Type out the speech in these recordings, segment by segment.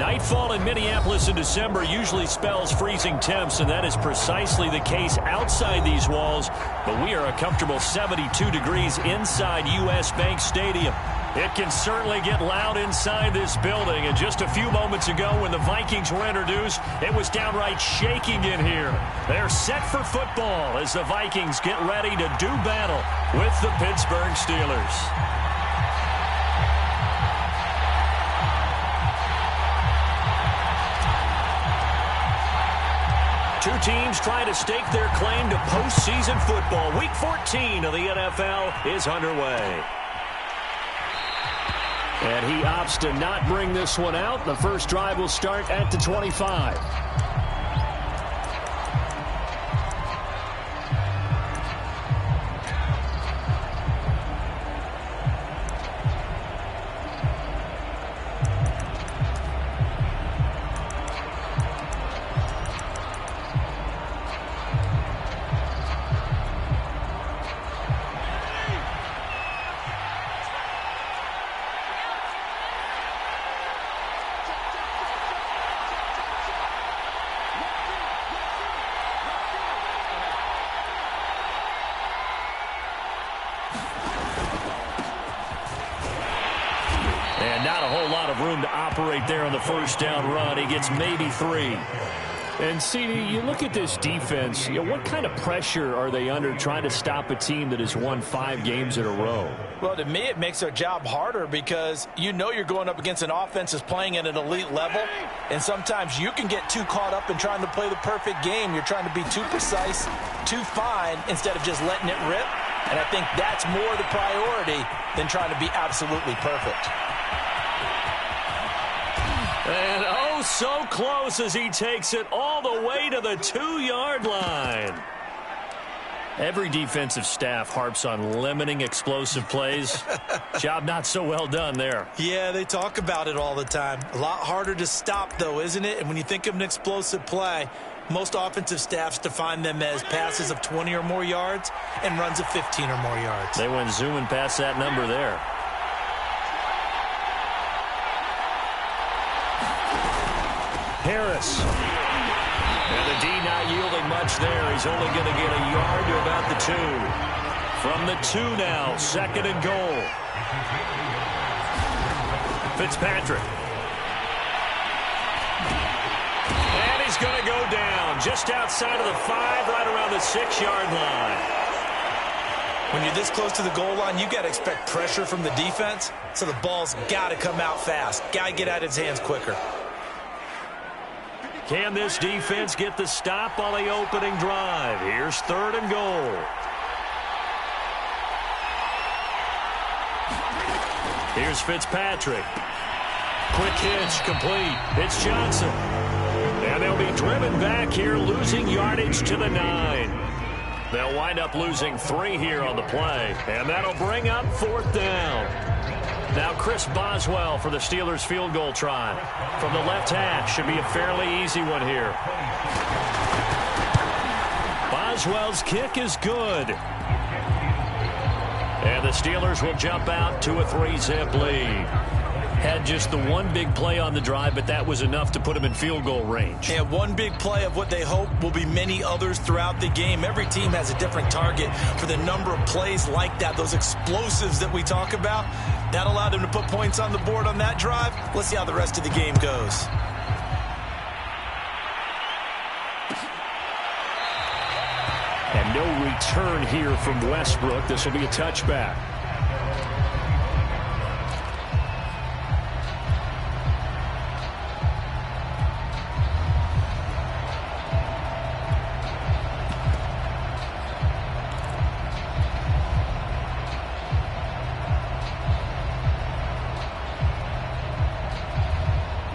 Nightfall in Minneapolis in December usually spells freezing temps, and that is precisely the case outside these walls. But we are a comfortable 72 degrees inside U.S. Bank Stadium. It can certainly get loud inside this building. And just a few moments ago when the Vikings were introduced, it was downright shaking in here. They're set for football as the Vikings get ready to do battle with the Pittsburgh Steelers. Two teams trying to stake their claim to postseason football. Week 14 of the NFL is underway. And he opts to not bring this one out. The first drive will start at the 25. Not a whole lot of room to operate there on the first down run. He gets maybe 3. And, CD, you look at this defense, what kind of pressure are they under trying to stop a team that has won 5 games in a row? Well, to me, it makes their job harder because you know you're going up against an offense that's playing at an elite level, and sometimes you can get too caught up in trying to play the perfect game. You're trying to be too precise, too fine, instead of just letting it rip. And I think that's more the priority than trying to be absolutely perfect. And oh, so close as he takes it all the way to the 2-yard line. Every defensive staff harps on limiting explosive plays. Job not so well done there. Yeah, they talk about it all the time. A lot harder to stop, though, isn't it? And when you think of an explosive play, most offensive staffs define them as passes of 20 or more yards and runs of 15 or more yards. They went zooming past that number there. Harris. And the D not yielding much there. He's only going to get a yard to about the 2. From the 2 now, 2nd and goal. Fitzpatrick. And he's going to go down just outside of the 5, right around the 6-yard line. When you're this close to the goal line, you got to expect pressure from the defense, so the ball's got to come out fast. Got to get out of his hands quicker. Can this defense get the stop on the opening drive? Here's 3rd and goal. Here's Fitzpatrick. Quick hitch, complete. It's Johnson. And they'll be driven back here, losing yardage to the 9. They'll wind up losing 3 here on the play. And that'll bring up 4th down. Now Chris Boswell for the Steelers field goal try. From the left hash, should be a fairly easy one here. Boswell's kick is good. And the Steelers will jump out to a 3-zip lead. Had just the one big play on the drive, but that was enough to put him in field goal range. Yeah, one big play of what they hope will be many others throughout the game. Every team has a different target for the number of plays like that, those explosives that we talk about. That allowed them to put points on the board on that drive. Let's see how the rest of the game goes. And no return here from Westbrook. This will be a touchback.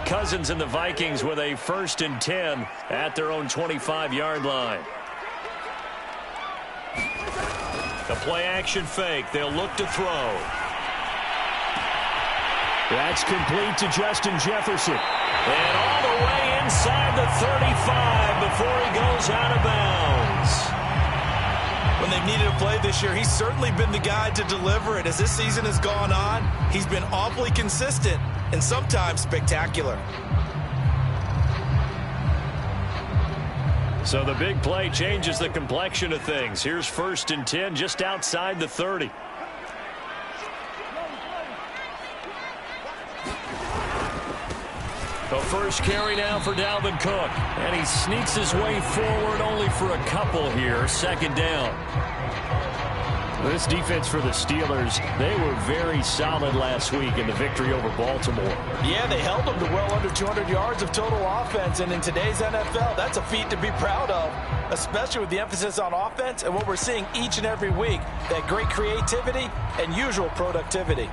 Cousins and the Vikings with a 1st and 10 at their own 25-yard line. The play-action fake. They'll look to throw. That's complete to Justin Jefferson. And all the way inside the 35 before he goes out of bounds. When they've needed a play this year, he's certainly been the guy to deliver it. As this season has gone on, he's been awfully consistent and sometimes spectacular. So the big play changes the complexion of things. Here's 1st and 10 just outside the 30. The first carry now for Dalvin Cook. And he sneaks his way forward only for a couple here. 2nd down. This defense for the Steelers, they were very solid last week in the victory over Baltimore. Yeah, they held them to well under 200 yards of total offense. And in today's NFL, that's a feat to be proud of, especially with the emphasis on offense and what we're seeing each and every week, that great creativity and usual productivity.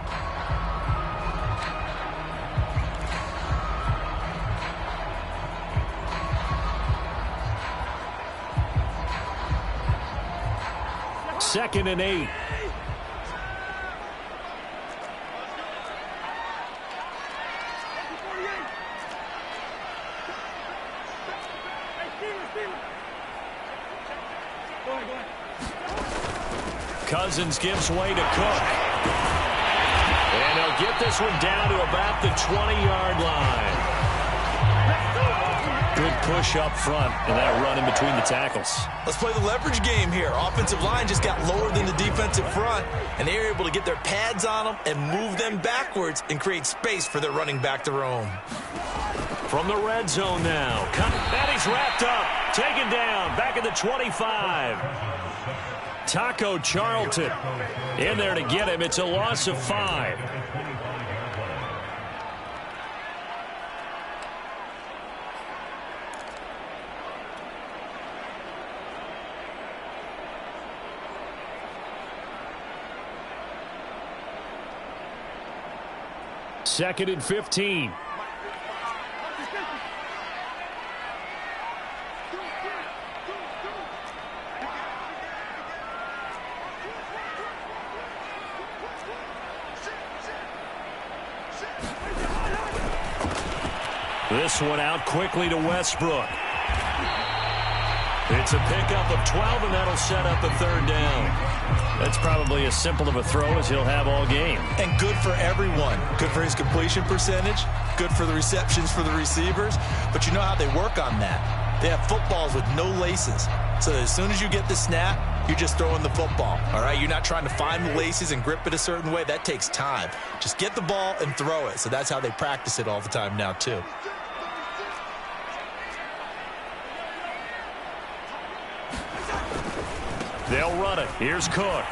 Second and 8. Cousins gives way to Cook. And he'll get this one down to about the 20-yard line. Good push up front and that run in between the tackles. Let's play the leverage game here. Offensive line just got lower than the defensive front, and they were able to get their pads on them and move them backwards and create space for their running back to roam. From the red zone now. And he's wrapped up. Taken down. Back at the 25. Taco Charlton in there to get him. It's a loss of 5. Second and 15. This one out quickly to Westbrook. It's a pickup of 12, and that'll set up a 3rd down. That's probably as simple of a throw as he'll have all game. And good for everyone. Good for his completion percentage. Good for the receptions for the receivers. But you know how they work on that. They have footballs with no laces. So as soon as you get the snap, you're just throwing the football. All right? You're not trying to find the laces and grip it a certain way. That takes time. Just get the ball and throw it. So that's how they practice it all the time now, too. They'll run it. Here's Cook.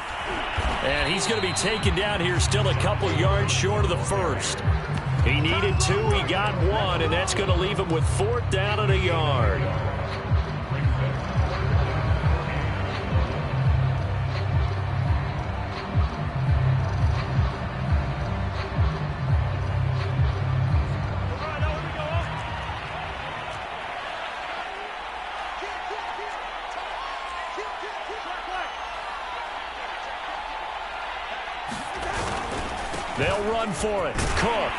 And he's going to be taken down here still a couple yards short of the 1st. He needed 2. He got 1, and that's going to leave him with 4th down and a yard. They'll run for it. Cook.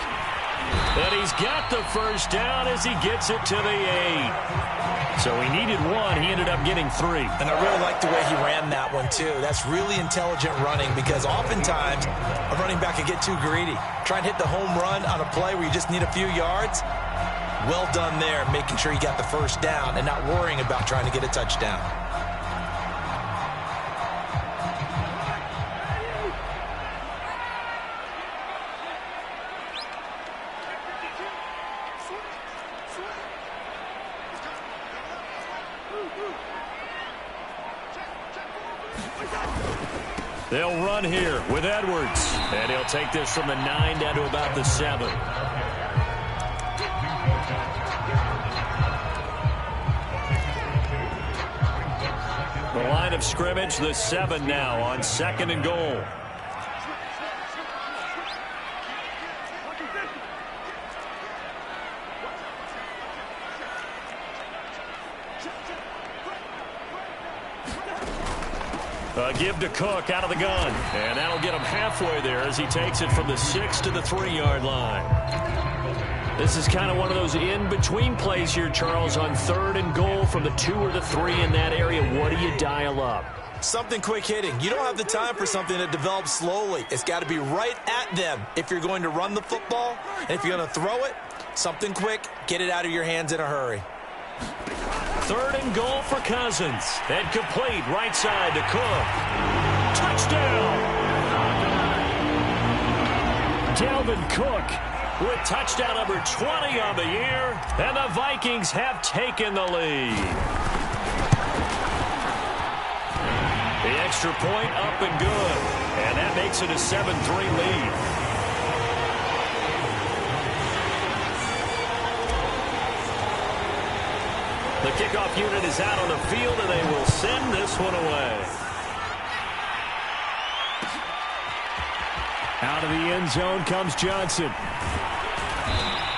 And he's got the 1st down as he gets it to the 8. So he needed 1. He ended up getting 3. And I really like the way he ran that one, too. That's really intelligent running because oftentimes a running back can get too greedy. Try and hit the home run on a play where you just need a few yards. Well done there, making sure you got the 1st down and not worrying about trying to get a touchdown. They'll run here with Edwards. And he'll take this from the 9 down to about the 7. The line of scrimmage, the 7 now on 2nd and goal. Give to Cook out of the gun. And that'll get him halfway there as he takes it from the 6 to the 3-yard line. This is kind of one of those in-between plays here, Charles, on 3rd and goal from the 2 or the 3 in that area. What do you dial up? Something quick hitting. You don't have the time for something that develops slowly. It's got to be right at them if you're going to run the football. And if you're going to throw it, something quick, get it out of your hands in a hurry. 3rd and goal for Cousins. And complete right side to Cook. Touchdown! Dalvin Cook with touchdown number 20 on the year. And the Vikings have taken the lead. The extra point up and good. And that makes it a 7-3 lead. The kickoff unit is out on the field, and they will send this one away. Out of the end zone comes Johnson.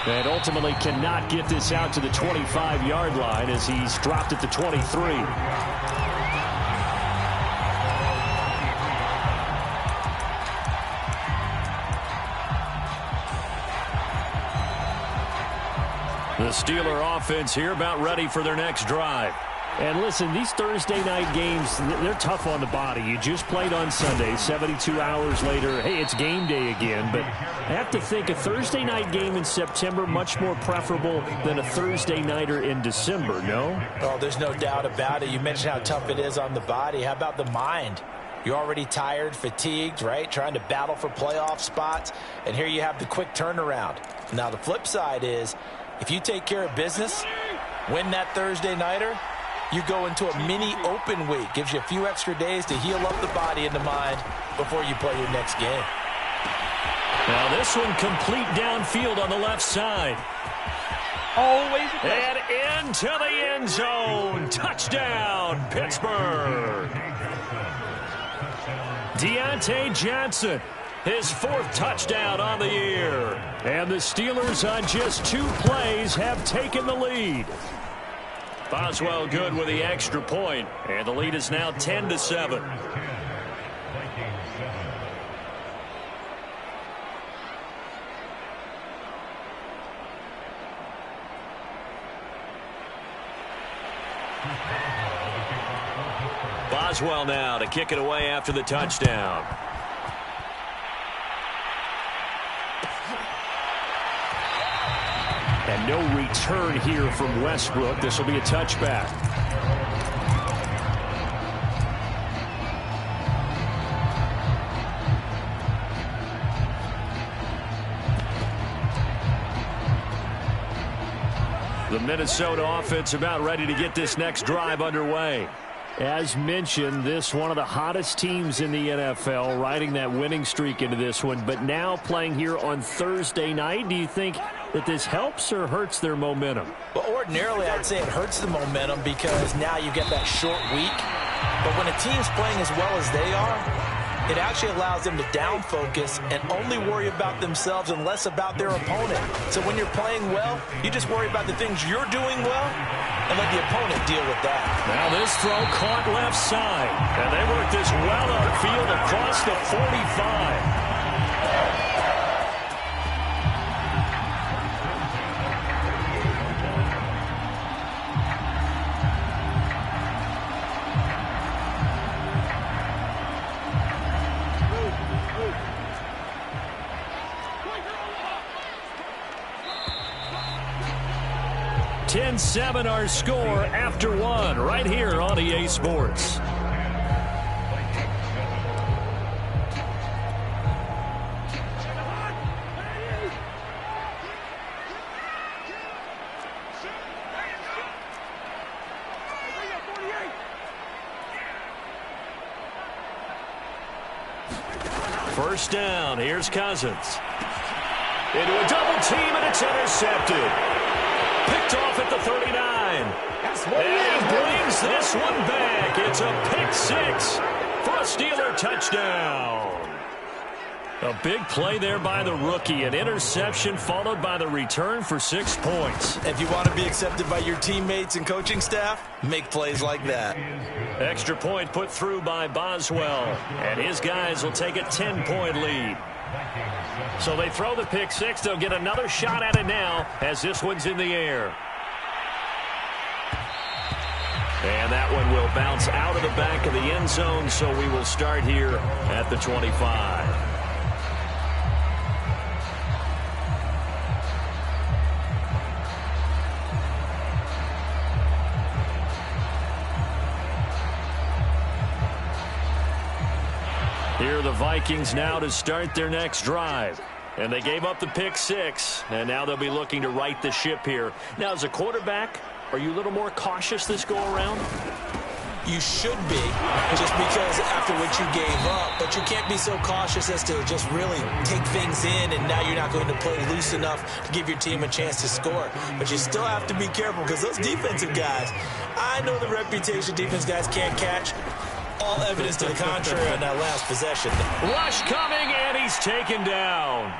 And ultimately cannot get this out to the 25-yard line as he's dropped at the 23. The Steeler offense here about ready for their next drive. And listen, these Thursday night games, they're tough on the body. You just played on Sunday, 72 hours later. Hey, it's game day again. But I have to think a Thursday night game in September much more preferable than a Thursday nighter in December, no? Oh, there's no doubt about it. You mentioned how tough it is on the body. How about the mind? You're already tired, fatigued, right? Trying to battle for playoff spots. And here you have the quick turnaround. Now, the flip side is, if you take care of business, win that Thursday nighter, you go into a mini open week. Gives you a few extra days to heal up the body and the mind before you play your next game. Now this one complete downfield on the left side. Always. And into the end zone. Touchdown, Pittsburgh. Deontay Johnson. His 4th touchdown on the year. And the Steelers on just 2 plays have taken the lead. Boswell good with the extra point. And the lead is now 10-7. Boswell now to kick it away after the touchdown. And no return here from Westbrook. This will be a touchback. The Minnesota offense about ready to get this next drive underway. As mentioned, this one of the hottest teams in the NFL, riding that winning streak into this one, but now playing here on Thursday night. Do you think that this helps or hurts their momentum? Well, ordinarily, I'd say it hurts the momentum because now you get that short week. But when a team's playing as well as they are, it actually allows them to down focus and only worry about themselves and less about their opponent. So when you're playing well, you just worry about the things you're doing well and let the opponent deal with that. Now this throw caught left side. And they work this well upfield across the 45. Seven our score after 1 right here on EA Sports. First down. Here's Cousins. Into a double team, and it's intercepted. Picked off at the 39. And he brings this one back. It's a pick 6 for a Steeler touchdown. A big play there by the rookie. An interception followed by the return for 6 points. If you want to be accepted by your teammates and coaching staff, make plays like that. Extra point put through by Boswell. And his guys will take a 10-point lead. So they throw the pick 6. They'll get another shot at it now as this one's in the air. And that one will bounce out of the back of the end zone, so we will start here at the 25. the Vikings now to start their next drive. And they gave up the pick 6, and now they'll be looking to right the ship here. Now, as a quarterback, are you a little more cautious this go-around? You should be, just because after what you gave up. But you can't be so cautious as to just really take things in, and now you're not going to play loose enough to give your team a chance to score. But you still have to be careful, because those defensive guys, I know the reputation defense guys can't catch. All evidence to the contrary on that last possession. Rush coming, and he's taken down.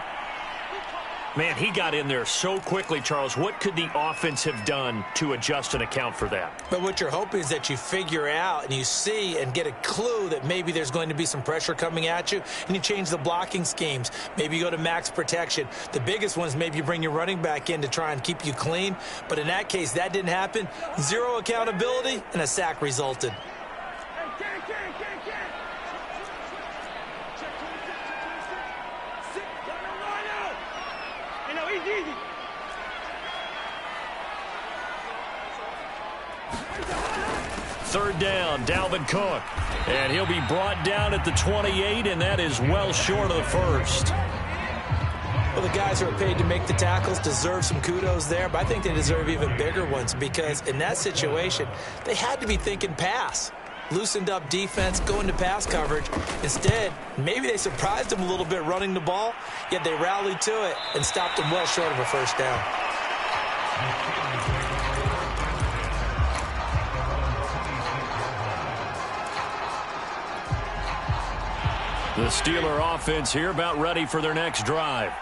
Man, he got in there so quickly, Charles. What could the offense have done to adjust and account for that? But what you're hoping is that you figure out and you see and get a clue that maybe there's going to be some pressure coming at you, and you change the blocking schemes. Maybe you go to max protection. The biggest one is maybe you bring your running back in to try and keep you clean. But in that case, that didn't happen. Zero accountability, and a sack resulted. Third down, Dalvin Cook. And he'll be brought down at the 28, and that is well short of the first. Well, the guys who are paid to make the tackles deserve some kudos there, but I think they deserve even bigger ones, because in that situation, they had to be thinking pass. Loosened up defense, going to pass coverage. Instead, maybe they surprised them a little bit running the ball, yet they rallied to it and stopped them well short of a first down. The Steeler offense here about ready for their next drive.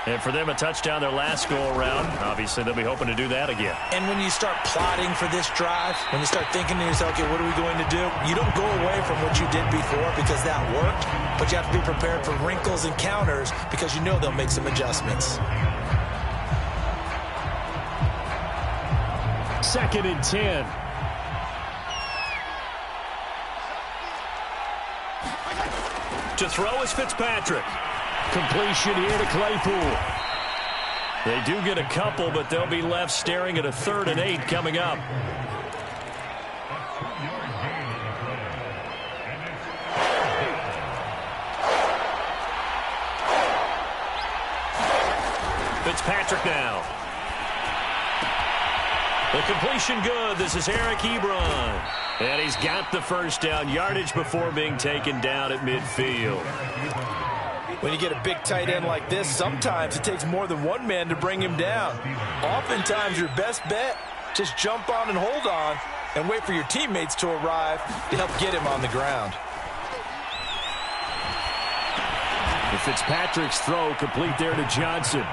And for them, a touchdown their last go-around. Obviously, they'll be hoping to do that again. And when you start plotting for this drive, when you start thinking to yourself, okay, what are we going to do? You don't go away from what you did before because that worked, but you have to be prepared for wrinkles and counters because you know they'll make some adjustments. 2nd and 10. To throw is Fitzpatrick. Completion here to Claypool. They do get a couple, but they'll be left staring at a 3rd and 8 coming up. Fitzpatrick now. The completion good. This is Eric Ebron. And he's got the first down, yardage before being taken down at midfield. When you get a big tight end like this, sometimes it takes more than one man to bring him down. Oftentimes, your best bet, just jump on and hold on and wait for your teammates to arrive to help get him on the ground. If Fitzpatrick's throw complete there to Johnson.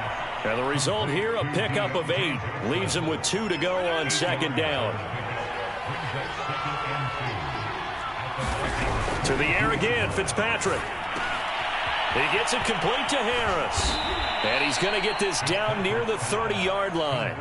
And the result here, a pickup of 8. Leaves him with 2 to go on 2nd down. To the air again, Fitzpatrick. He gets it complete to Harris. And he's going to get this down near the 30-yard line.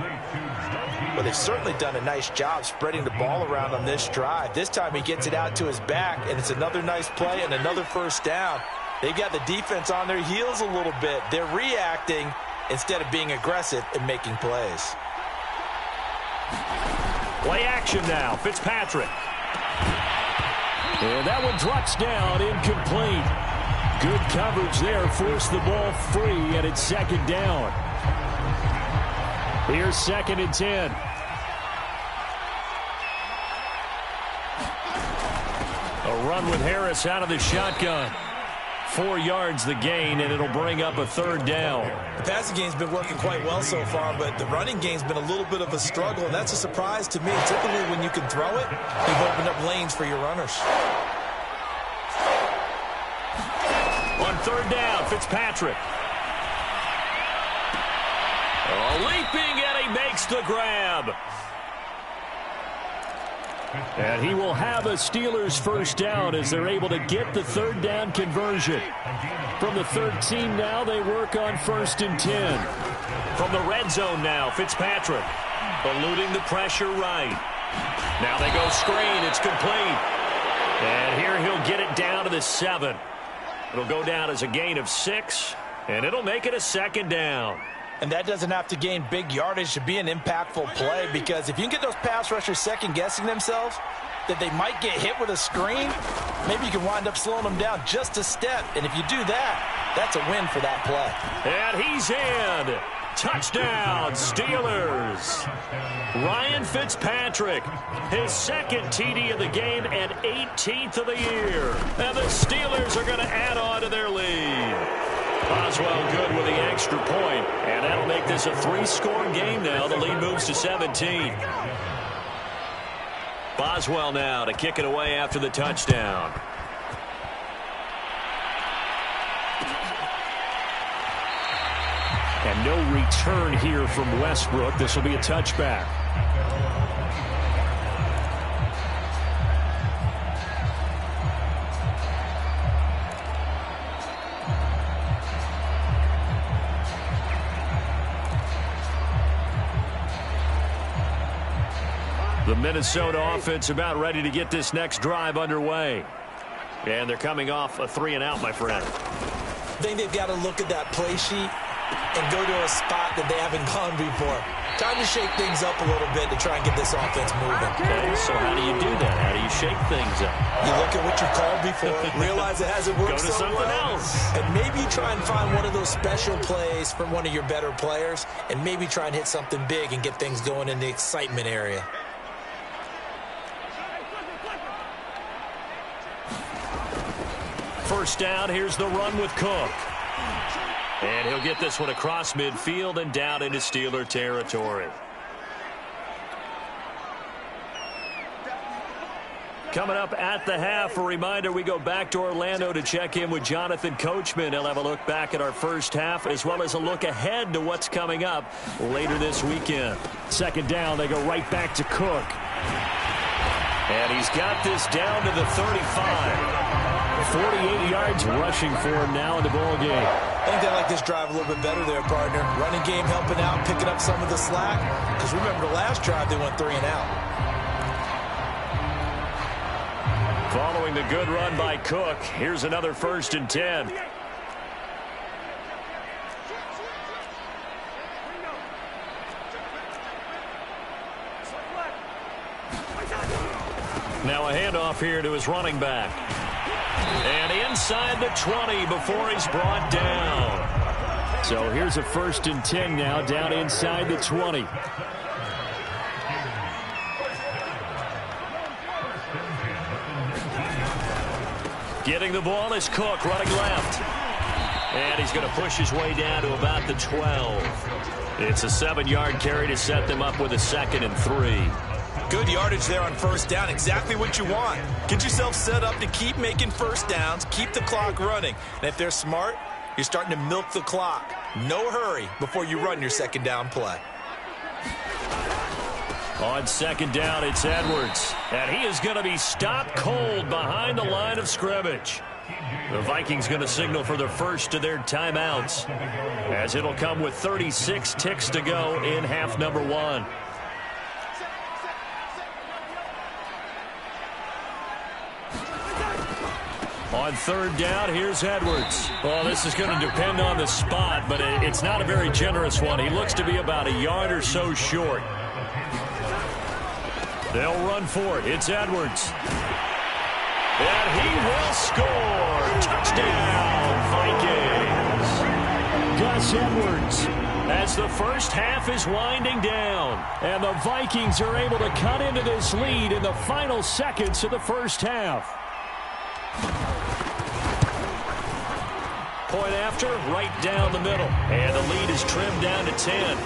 Well, they've certainly done a nice job spreading the ball around on this drive. This time he gets it out to his back, and it's another nice play and another first down. They've got the defense on their heels a little bit. They're reacting instead of being aggressive and making plays. Play action now, Fitzpatrick. And that one drops down, incomplete. Good coverage there, forced the ball free, and it's 2nd down. Here's 2nd and 10. A run with Harris out of the shotgun. 4 yards the gain, and it'll bring up a 3rd down. The passing game's been working quite well so far, but the running game's been a little bit of a struggle, and that's a surprise to me. Typically, when you can throw it, you've opened up lanes for your runners. On 3rd down, Fitzpatrick. Leaping, and he makes the grab. And he will have a Steelers first down as they're able to get the 3rd down conversion. From the 13 now, they work on 1st and 10. From the red zone now, Fitzpatrick. Eluding the pressure right. Now they go screen. It's complete. And here he'll get it down to the 7. It'll go down as a gain of 6, and it'll make it a 2nd down. And that doesn't have to gain big yardage to be an impactful play, because if you can get those pass rushers second-guessing themselves, that they might get hit with a screen, maybe you can wind up slowing them down just a step. And if you do that, that's a win for that play. And he's in. Touchdown, Steelers. Ryan Fitzpatrick, his second TD of the game and 18th of the year. And the Steelers are going to add on to their lead. Boswell good with the extra point, and that'll make this a 3-score game now. The lead moves to 17. Boswell now to kick it away after the touchdown. And no return here from Westbrook. This will be a touchback. The Minnesota offense about ready to get this next drive underway. And they're coming off a 3-and-out, my friend. I think they've got to look at that play sheet and go to a spot that they haven't gone before. Time to shake things up a little bit to try and get this offense moving. Okay, so how do you do that? How do you shake things up? You look at what you called before, realize it hasn't worked Go to so something well, else. and maybe try and find one of those special plays from one of your better players, and maybe try and hit something big and get things going in the excitement area. First down, here's the run with Cook. And he'll get this one across midfield and down into Steeler territory. Coming up at the half, a reminder, we go back to Orlando to check in with Jonathan Coachman. He'll have a look back at our first half as well as a look ahead to what's coming up later this weekend. Second down, they go right back to Cook. And he's got this down to the 35. 48 yards rushing for him now in the ball game. I think they like this drive a little bit better there, partner. Running game helping out, picking up some of the slack. Because remember the last drive, they went 3-and-out. Following the good run by Cook, here's another 1st and 10. Now a handoff here to his running back. And inside the 20 before he's brought down. So here's a 1st and 10 now, down inside the 20. Getting the ball is Cook, running left. And he's going to push his way down to about the 12. It's a 7-yard carry to set them up with a 2nd and 3. Good yardage there on first down. Exactly what you want. Get yourself set up to keep making first downs, keep the clock running. And if they're smart, you're starting to milk the clock. No hurry before you run your second down play. On second down, it's Edwards. And he is going to be stopped cold behind the line of scrimmage. The Vikings going to signal for the first of their timeouts, as it'll come with 36 ticks to go in half number 1. On third down, here's Edwards. Well, this is going to depend on the spot, but it's not a very generous one. He looks to be about a yard or so short. They'll run for it. It's Edwards. And he will score. Touchdown, Vikings. Gus Edwards, as the first half is winding down. And the Vikings are able to cut into this lead in the final seconds of the first half. Point after, right down the middle. And the lead is trimmed down to 10.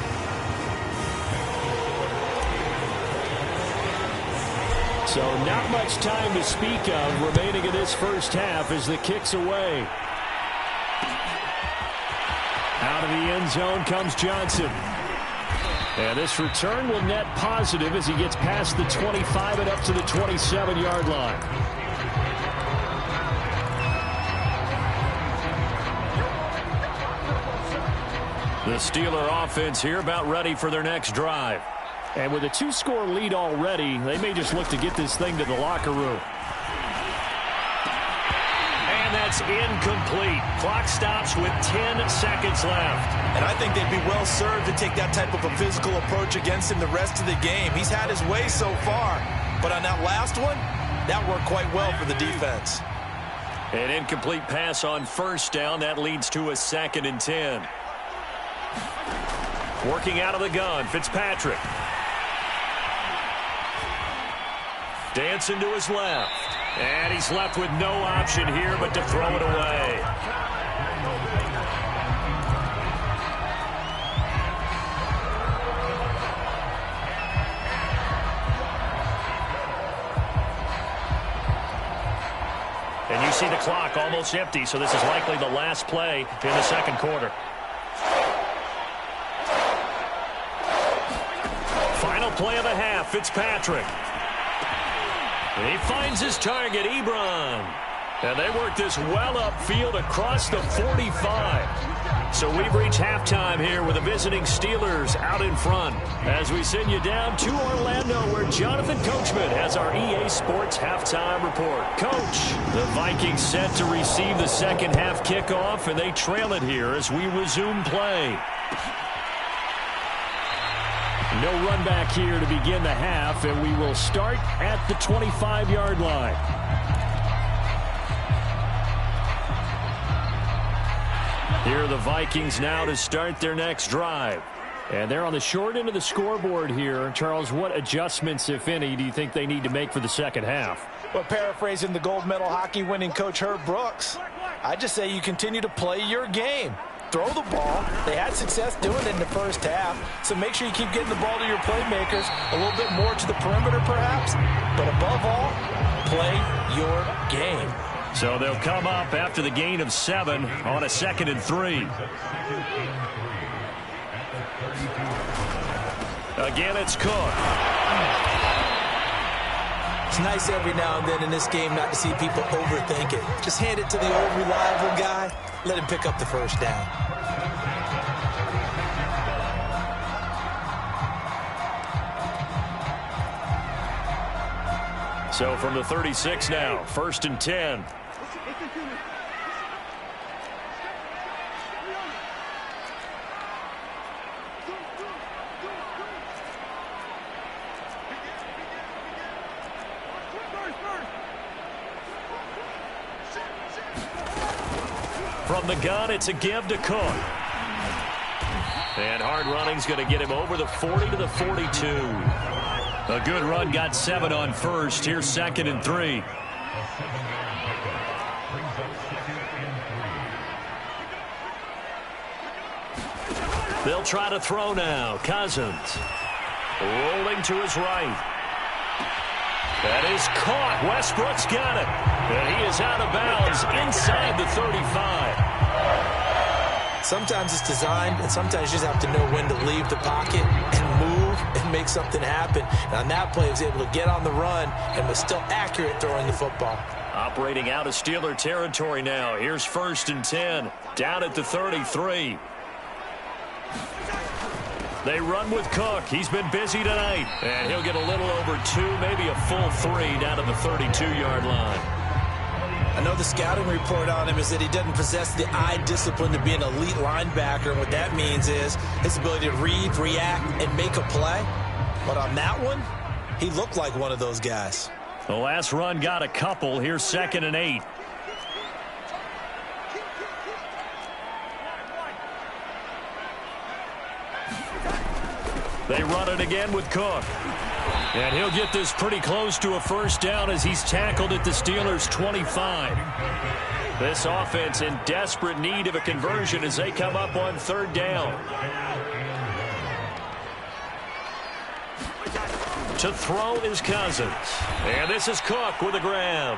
So not much time to speak of remaining in this first half as the kick's away. Out of the end zone comes Johnson. And this return will net positive as he gets past the 25 and up to the 27-yard line. The Steeler offense here about ready for their next drive. And with a 2-score lead already, they may just look to get this thing to the locker room. And that's incomplete. Clock stops with 10 seconds left. And I think they'd be well served to take that type of a physical approach against him the rest of the game. He's had his way so far. But on that last one, that worked quite well for the defense. An incomplete pass on first down. That leads to a 2nd and 10. Working out of the gun, Fitzpatrick. Dancing to his left. And he's left with no option here but to throw it away. And you see the clock almost empty, so this is likely the last play in the second quarter. Final play of the half, Fitzpatrick. And he finds his target, Ebron. And they work this well upfield across the 45. So we've reached halftime here with the visiting Steelers out in front. As we send you down to Orlando, where Jonathan Coachman has our EA Sports halftime report. Coach, the Vikings set to receive the second half kickoff, and they trail it here as we resume play. No run back here to begin the half, and we will start at the 25-yard line. Here are the Vikings now to start their next drive. And they're on the short end of the scoreboard here. Charles, what adjustments, if any, do you think they need to make for the second half? Well, paraphrasing the gold medal hockey winning coach Herb Brooks, I just say you continue to play your game. Throw the ball. They had success doing it in the first half, so make sure you keep getting the ball to your playmakers, a little bit more to the perimeter perhaps, but above all, play your game. So they'll come up after the gain of 7 on a 2nd and 3. Again, it's Cook. It's nice every now and then in this game not to see people overthink it. Just hand it to the old reliable guy. Let him pick up the first down. So from the 36 now, 1st and 10. From the gun, it's a give to Cook. And hard running's going to get him over the 40 to the 42. A good run, got 7 on first. Here's 2nd and 3. They'll try to throw now. Cousins rolling to his right. That is caught. Westbrook's got it. And he is out of bounds inside the 35. Sometimes it's designed, and sometimes you just have to know when to leave the pocket and move and make something happen. And on that play, he was able to get on the run and was still accurate throwing the football. Operating out of Steeler territory now. Here's 1st and 10. Down at the 33. They run with Cook. He's been busy tonight. And he'll get a little over 2, maybe a full 3 down to the 32-yard line. I know the scouting report on him is that he doesn't possess the eye discipline to be an elite linebacker. And what that means is his ability to read, react, and make a play. But on that one, he looked like one of those guys. The last run got a couple. Here's 2nd and 8. They run it again with Cook. And he'll get this pretty close to a first down as he's tackled at the Steelers' 25. This offense in desperate need of a conversion as they come up on 3rd down. To throw is Cousins. And this is Cook with a grab.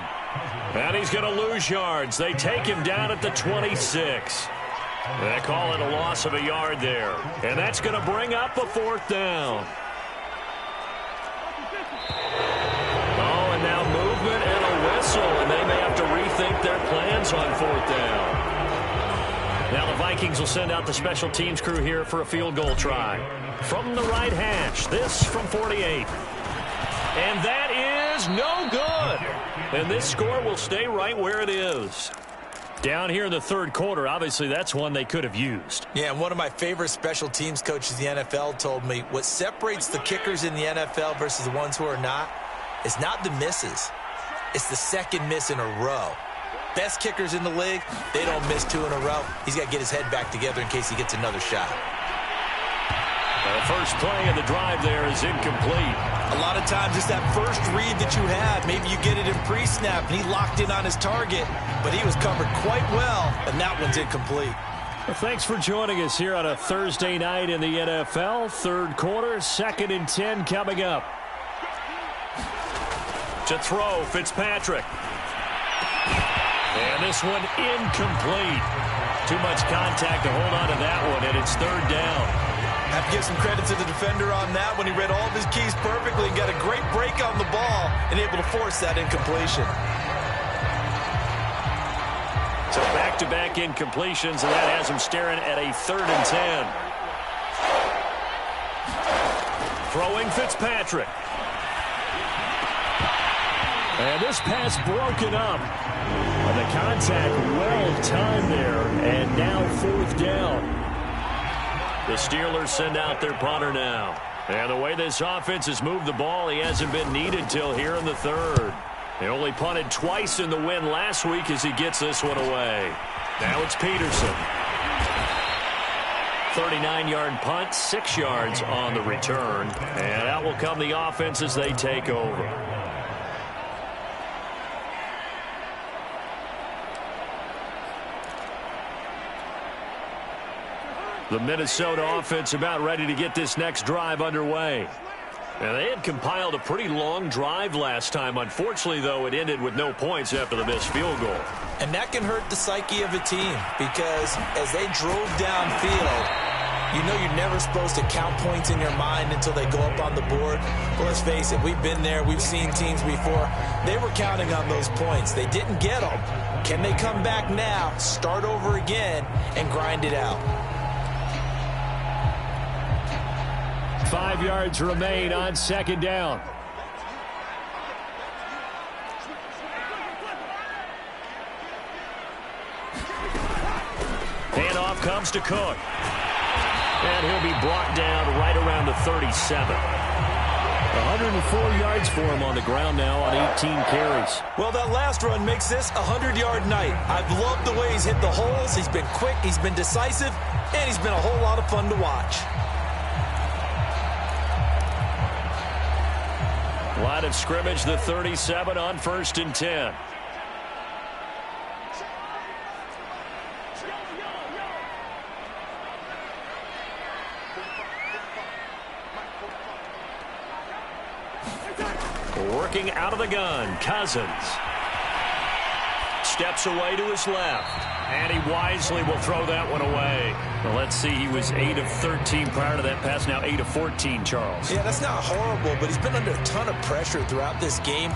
And he's going to lose yards. They take him down at the 26. They call it a loss of a yard there. And that's going to bring up a 4th down. Oh, and now movement and a whistle. And they may have to rethink their plans on 4th down. Now the Vikings will send out the special teams crew here for a field goal try. From the right hash, this from 48. And that is no good. And this score will stay right where it is. Down here in the 3rd quarter, obviously that's one they could have used. Yeah, and one of my favorite special teams coaches in the NFL told me what separates the kickers in the NFL versus the ones who are not is not the misses. It's the second miss in a row. Best kickers in the league, they don't miss 2 in a row. He's got to get his head back together in case he gets another shot. The first play of the drive there is incomplete. A lot of times it's that first read that you have. Maybe you get it in pre-snap, and he locked in on his target, but he was covered quite well, and that one's incomplete. Well, thanks for joining us here on a Thursday night in the NFL. Third quarter, 2nd and 10 coming up. To throw, Fitzpatrick. And this one incomplete. Too much contact to hold on to that one, and it's 3rd down. Have to give some credit to the defender on that when he read all of his keys perfectly and got a great break on the ball and able to force that incompletion. So back-to-back incompletions, and that has him staring at a 3rd and 10. Throwing Fitzpatrick. And this pass broken up. The contact well-timed there, and now 4th down. The Steelers send out their punter now. And the way this offense has moved the ball, he hasn't been needed till here in the 3rd. They only punted twice in the win last week as he gets this one away. Now it's Peterson. 39-yard punt, 6 yards on the return. And out will come the offense as they take over. The Minnesota offense about ready to get this next drive underway. And they had compiled a pretty long drive last time. Unfortunately, though, it ended with no points after the missed field goal. And that can hurt the psyche of a team because as they drove downfield, you know you're never supposed to count points in your mind until they go up on the board. Well, let's face it, we've been there. We've seen teams before. They were counting on those points. They didn't get them. Can they come back now, start over again, and grind it out? 5 yards remain on 2nd down. Handoff comes to Cook. And he'll be brought down right around the 37. 104 yards for him on the ground now on 18 carries. Well, that last run makes this a 100-yard night. I've loved the way he's hit the holes. He's been quick, he's been decisive, and he's been a whole lot of fun to watch. Line of scrimmage, the 37 on 1st and 10. Working out of the gun, Cousins. Steps away to his left. And he wisely will throw that one away. Well, let's see, he was 8 of 13 prior to that pass, now 8 of 14, Charles. Yeah, that's not horrible, but he's been under a ton of pressure throughout this game,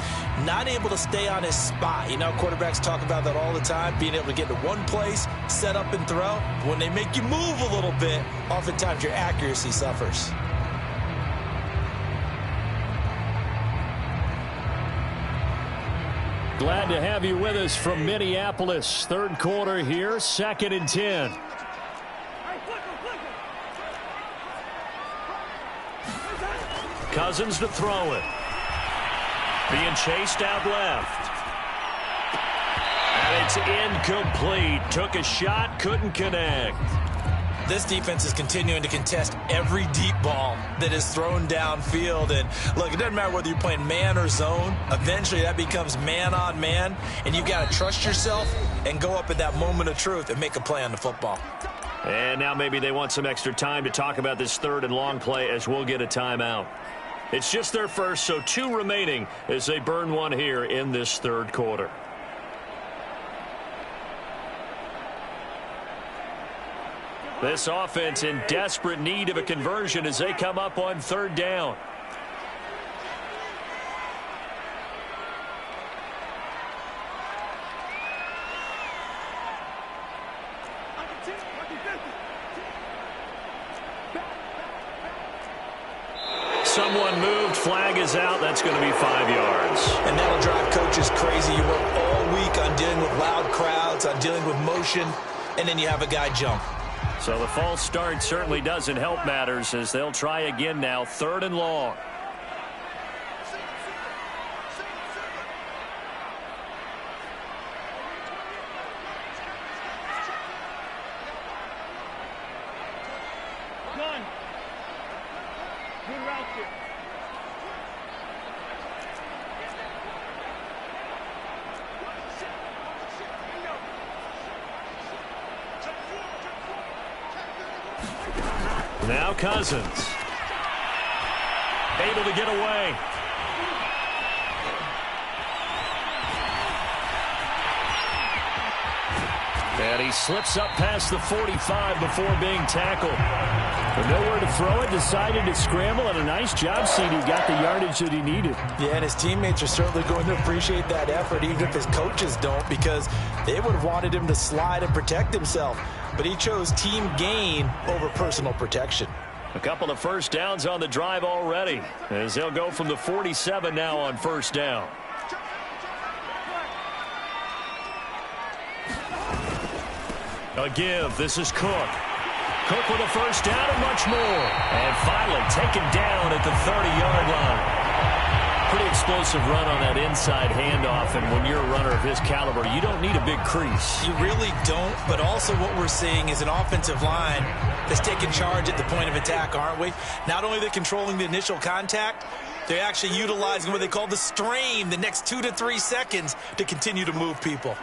not able to stay on his spot. You know, quarterbacks talk about that all the time, being able to get to one place, set up and throw. When they make you move a little bit, oftentimes your accuracy suffers. Glad to have you with us from Minneapolis. 3rd quarter here, 2nd and 10. Cousins to throw it. Being chased out left. And it's incomplete. Took a shot, couldn't connect. This defense is continuing to contest every deep ball that is thrown downfield. And look, it doesn't matter whether you're playing man or zone. Eventually that becomes man on man. And you've got to trust yourself and go up at that moment of truth and make a play on the football. And now maybe they want some extra time to talk about this 3rd and long play as we'll get a timeout. It's just their first, so 2 remaining as they burn one here in this 3rd quarter. This offense in desperate need of a conversion as they come up on 3rd down. Someone moved, flag is out, that's going to be 5 yards. And that'll drive coaches crazy. You work all week on dealing with loud crowds, on dealing with motion, and then you have a guy jump. So the false start certainly doesn't help matters as they'll try again now, 3rd and long. on. Good route here. Now Cousins. Able to get away. And he slips up past the 45 before being tackled. But nowhere to throw it, decided to scramble, and a nice job, CD. Got the yardage that he needed. Yeah, and his teammates are certainly going to appreciate that effort, even if his coaches don't, because they would have wanted him to slide and protect himself. But he chose team gain over personal protection. A couple of first downs on the drive already, as they'll go from the 47 now on first down. A give. This is Cook. Cook with a first down and much more. And finally taken down at the 30-yard line. Pretty explosive run on that inside handoff, and when you're a runner of his caliber, you don't need a big crease. You really don't, but also what we're seeing is an offensive line that's taking charge at the point of attack, aren't we? Not only are they controlling the initial contact, they're actually utilizing what they call the strain the next 2 to 3 seconds to continue to move people.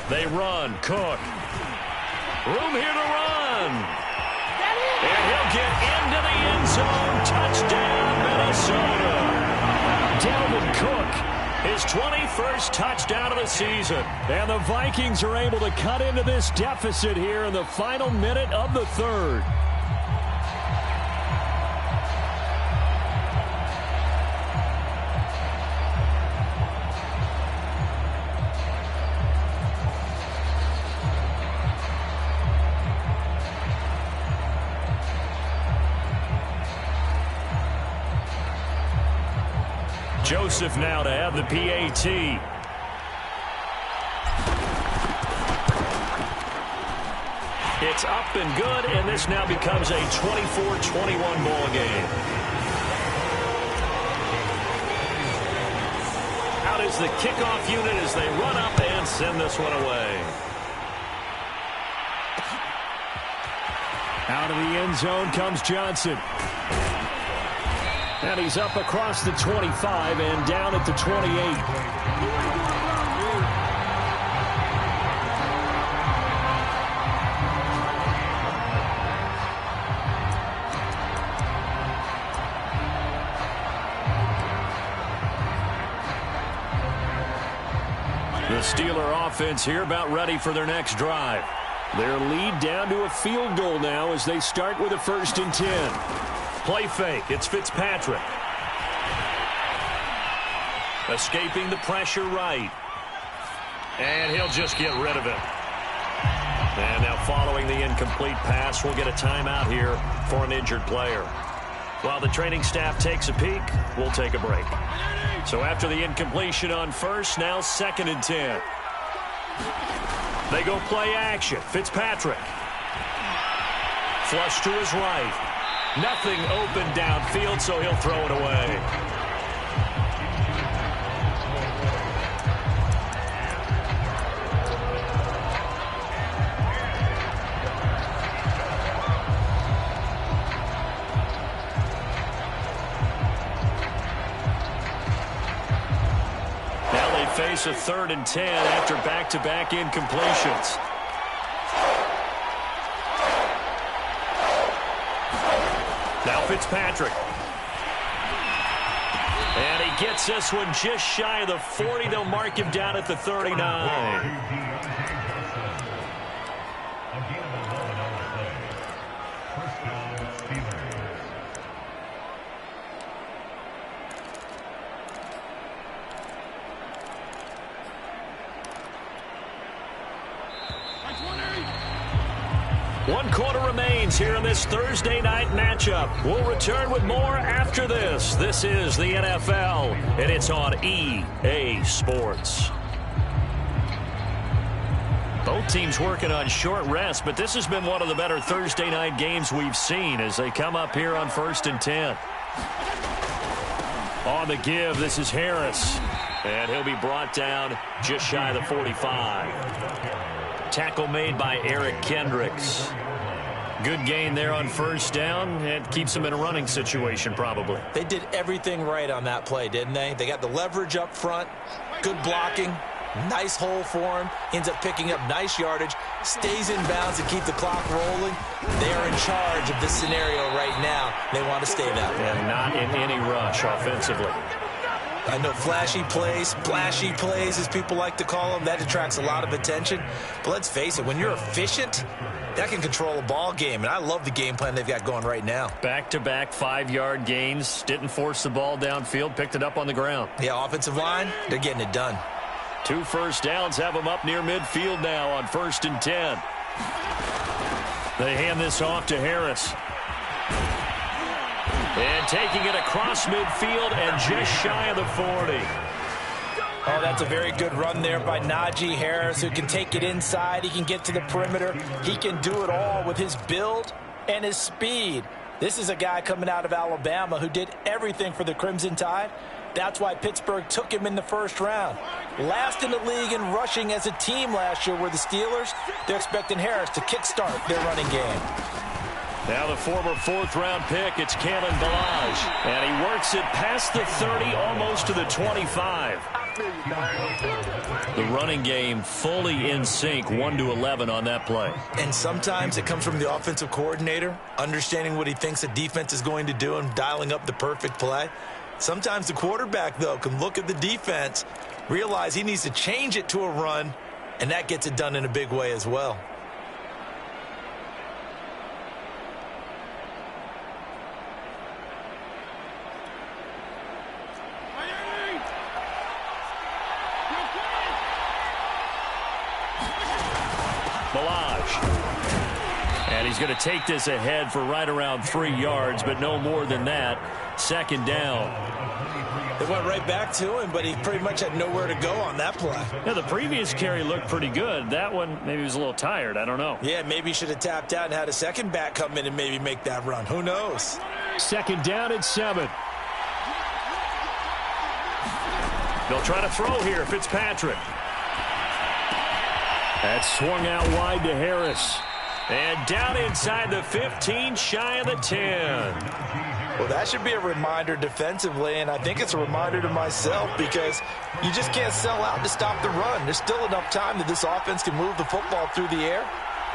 They run. Cook. Room here to run. And he'll get into the end zone. Touchdown, Minnesota. Dalvin Cook, his 21st touchdown of the season. And the Vikings are able to cut into this deficit here in the final minute of the third. Joseph now to have the PAT. It's up and good, and this now becomes a 24-21 ball game. Out is the kickoff unit as they run up and send this one away. Out of the end zone comes Johnson. And he's up across the 25 and down at the 28. The Steeler offense here about ready for their next drive. Their lead down to a field goal now as they start with a 1st and 10. Play fake. It's Fitzpatrick. Escaping the pressure right. And he'll just get rid of it. And now following the incomplete pass, we'll get a timeout here for an injured player. While the training staff takes a peek, we'll take a break. So after the incompletion on first, now 2nd and 10. They go play action. Fitzpatrick. Flush to his right. Nothing open downfield, so he'll throw it away. Now they face a 3rd and 10 after back-to-back incompletions. Now Fitzpatrick. And he gets this one just shy of the 40. They'll mark him down at the 39. One quarter remains here in this Thursday night matchup. We'll return with more after this. This is the NFL, and it's on EA Sports. Both teams working on short rest, but this has been one of the better Thursday night games we've seen as they come up here on 1st and 10. On the give, this is Harris, and he'll be brought down just shy of the 45. tackle made by Eric Kendricks. Good gain there on first down. It keeps them in a running situation, probably. They did everything right on that play, didn't they? They got the leverage up front, good blocking, nice hole for him, ends up picking up nice yardage, stays in bounds to keep the clock rolling. They are in charge of this scenario right now. They want to stay that way. And not in any rush offensively. I know flashy plays, splashy plays, as people like to call them, that attracts a lot of attention. But let's face it, when you're efficient, that can control a ball game. And I love the game plan they've got going right now. Back-to-back 5-yard gains. Didn't force the ball downfield. Picked it up on the ground. Yeah, offensive line, they're getting it done. 2 first downs have them up near midfield now on 1st and 10. They hand this off to Harris. And taking it across midfield and just shy of the 40. Oh, that's a very good run there by Najee Harris, who can take it inside. He can get to the perimeter. He can do it all with his build and his speed. This is a guy coming out of Alabama who did everything for the Crimson Tide. That's why Pittsburgh took him in the first round. Last in the league in rushing as a team last year were the Steelers. They're expecting Harris to kickstart their running game. Now the former 4th-round pick, it's Kalen Ballage. And he works it past the 30, almost to the 25. The running game fully in sync, 1-11 on that play. And sometimes it comes from the offensive coordinator, understanding what he thinks the defense is going to do and dialing up the perfect play. Sometimes the quarterback, though, can look at the defense, realize he needs to change it to a run, and that gets it done in a big way as well. And he's going to take this ahead for right around 3 yards, but no more than that. 2nd down. They went right back to him, but he pretty much had nowhere to go on that play. Yeah, the previous carry looked pretty good. That one, maybe he was a little tired. I don't know. Yeah, maybe he should have tapped out and had a second back come in and maybe make that run. Who knows? 2nd down at 7. They'll try to throw here, Fitzpatrick. That's swung out wide to Harris. And down inside the 15, shy of the 10. Well, that should be a reminder defensively, and I think it's a reminder to myself because you just can't sell out to stop the run. There's still enough time that this offense can move the football through the air,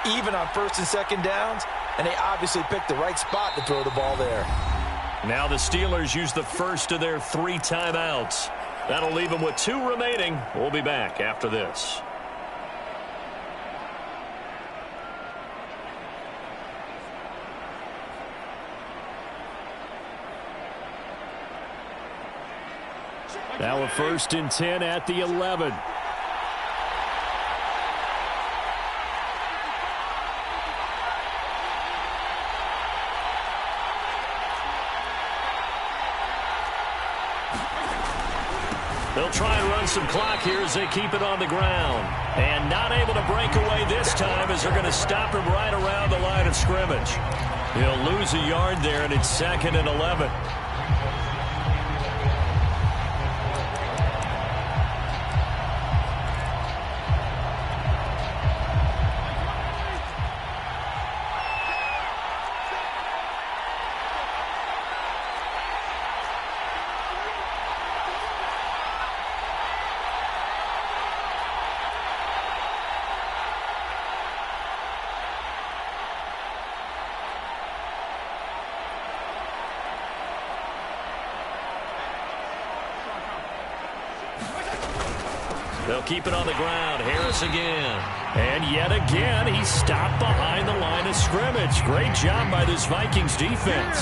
even on 1st and 2nd downs, and they obviously picked the right spot to throw the ball there. Now the Steelers use the first of their 3 timeouts. That'll leave them with 2 remaining. We'll be back after this. Now a 1st and 10 at the 11. They'll try and run some clock here as they keep it on the ground. And not able to break away this time as they're going to stop him right around the line of scrimmage. He'll lose a yard there, and it's 2nd and 11. They'll keep it on the ground. Harris again. And yet again, he's stopped behind the line of scrimmage. Great job by this Vikings defense.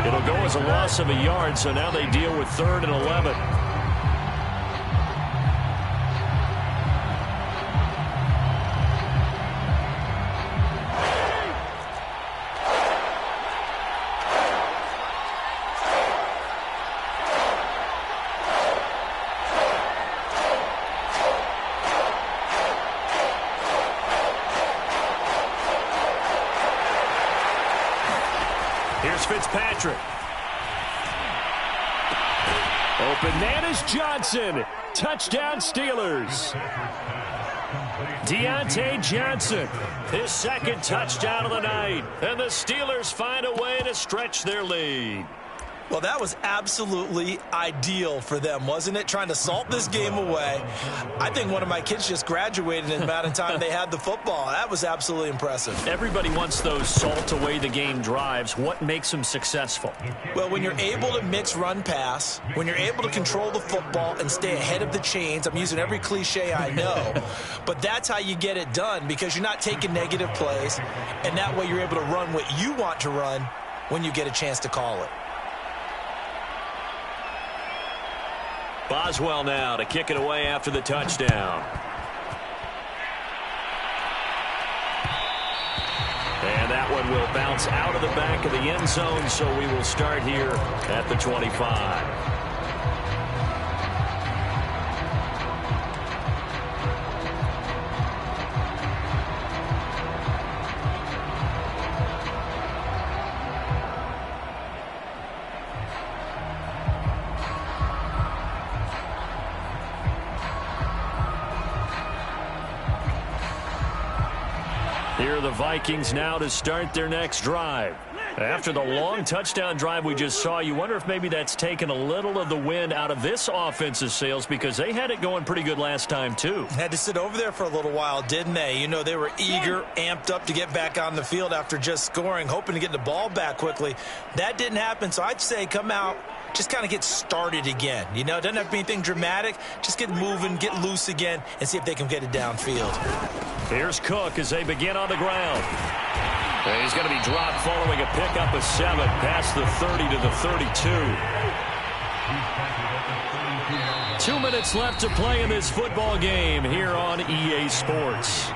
It'll go as a loss of a yard, so now they deal with 3rd and 11. Here's Fitzpatrick. Open man is Johnson. Touchdown Steelers. Deontay Johnson, his second touchdown of the night. And the Steelers find a way to stretch their lead. Well, that was absolutely ideal for them, wasn't it? Trying to salt this game away. I think one of my kids just graduated in the amount of time they had the football. That was absolutely impressive. Everybody wants those salt away the game drives. What makes them successful? Well, when you're able to mix run pass, when you're able to control the football and stay ahead of the chains, I'm using every cliche I know, but that's how you get it done because you're not taking negative plays, and that way you're able to run what you want to run when you get a chance to call it. Boswell now to kick it away after the touchdown. And that one will bounce out of the back of the end zone, so we will start here at the 25. Here are the Vikings now to start their next drive. After the long touchdown drive we just saw, you wonder if maybe that's taken a little of the wind out of this offense's sails because they had it going pretty good last time, too. Had to sit over there for a little while, didn't they? You know, they were eager, amped up to get back on the field after just scoring, hoping to get the ball back quickly. That didn't happen, so I'd say come out, just kind of get started again. You know, it doesn't have to be anything dramatic. Just get moving, get loose again, and see if they can get it downfield. Here's Cook as they begin on the ground. And he's going to be dropped following a pickup of 7 past the 30 to the 32. 2 minutes left to play in this football game here on EA Sports.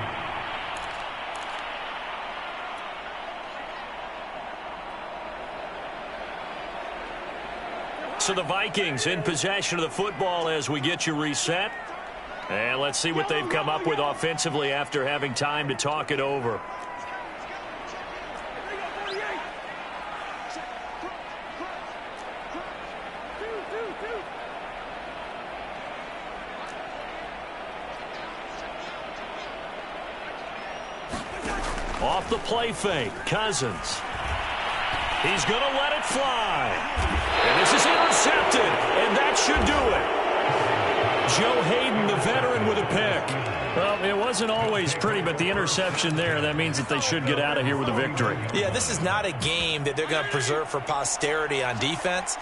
So the Vikings in possession of the football as we get you reset. And let's see what they've come up with offensively after having time to talk it over. Off the play fake, Cousins. He's going to let it fly. And this is intercepted, and that should do it. Joe Hayden, the veteran, with a pick. Well, it wasn't always pretty, but the interception there, that means that they should get out of here with a victory. Yeah, this is not a game that they're going to preserve for posterity on defense,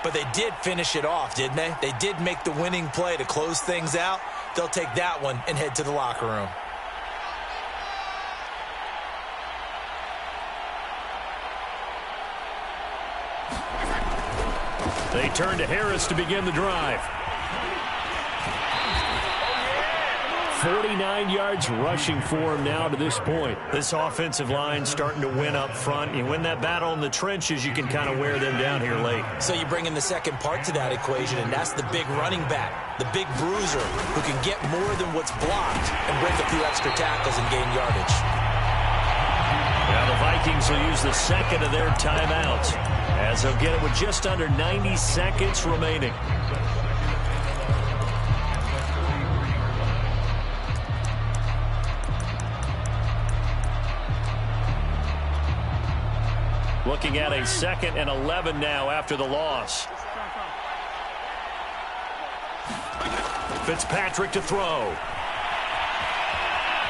but they did finish it off, didn't they? They did make the winning play to close things out. They'll take that one and head to the locker room. They turn to Harris to begin the drive. 49 yards rushing for him now to this point. This offensive line starting to win up front. You win that battle in the trenches, you can kind of wear them down here late. So you bring in the second part to that equation, and that's the big running back, the big bruiser, who can get more than what's blocked and break a few extra tackles and gain yardage. Now the Vikings will use the second of their timeouts as they'll get it with just under 90 seconds remaining. Looking at a 2nd and 11 now after the loss. Fitzpatrick to throw.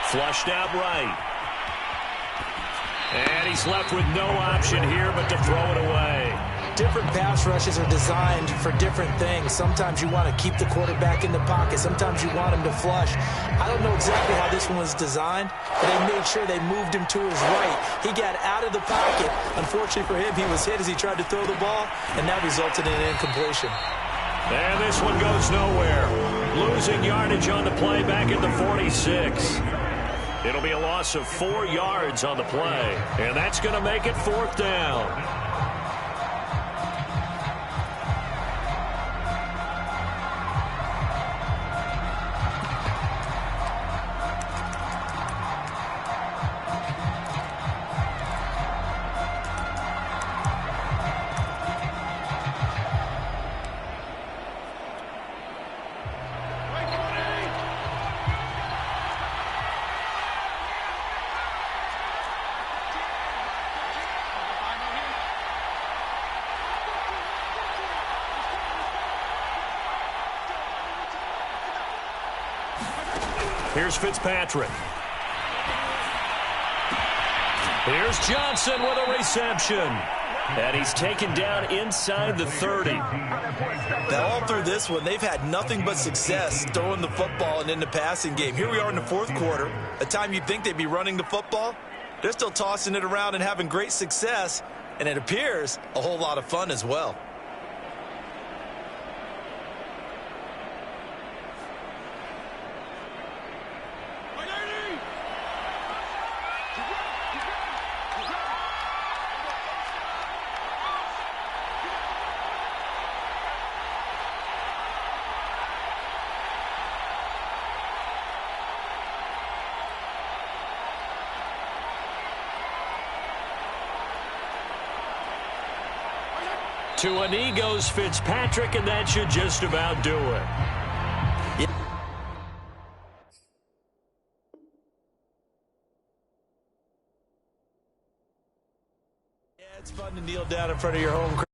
Flushed out right. And he's left with no option here but to throw it away. Different pass rushes are designed for different things. Sometimes you want to keep the quarterback in the pocket. Sometimes you want him to flush. I don't know exactly how this one was designed, but they made sure they moved him to his right. He got out of the pocket. Unfortunately for him, he was hit as he tried to throw the ball, and that resulted in an incompletion. And this one goes nowhere. Losing yardage on the play back at the 46. It'll be a loss of 4 yards on the play, and that's going to make it 4th down. Here's Fitzpatrick. Here's Johnson with a reception. And he's taken down inside the 30. Now, all through this one, they've had nothing but success throwing the football and in the passing game. Here we are in the fourth quarter. A time you'd think they'd be running the football. They're still tossing it around and having great success. And it appears a whole lot of fun as well. To a knee goes Fitzpatrick, and that should just about do it. Yeah, it's fun to kneel down in front of your home crowd.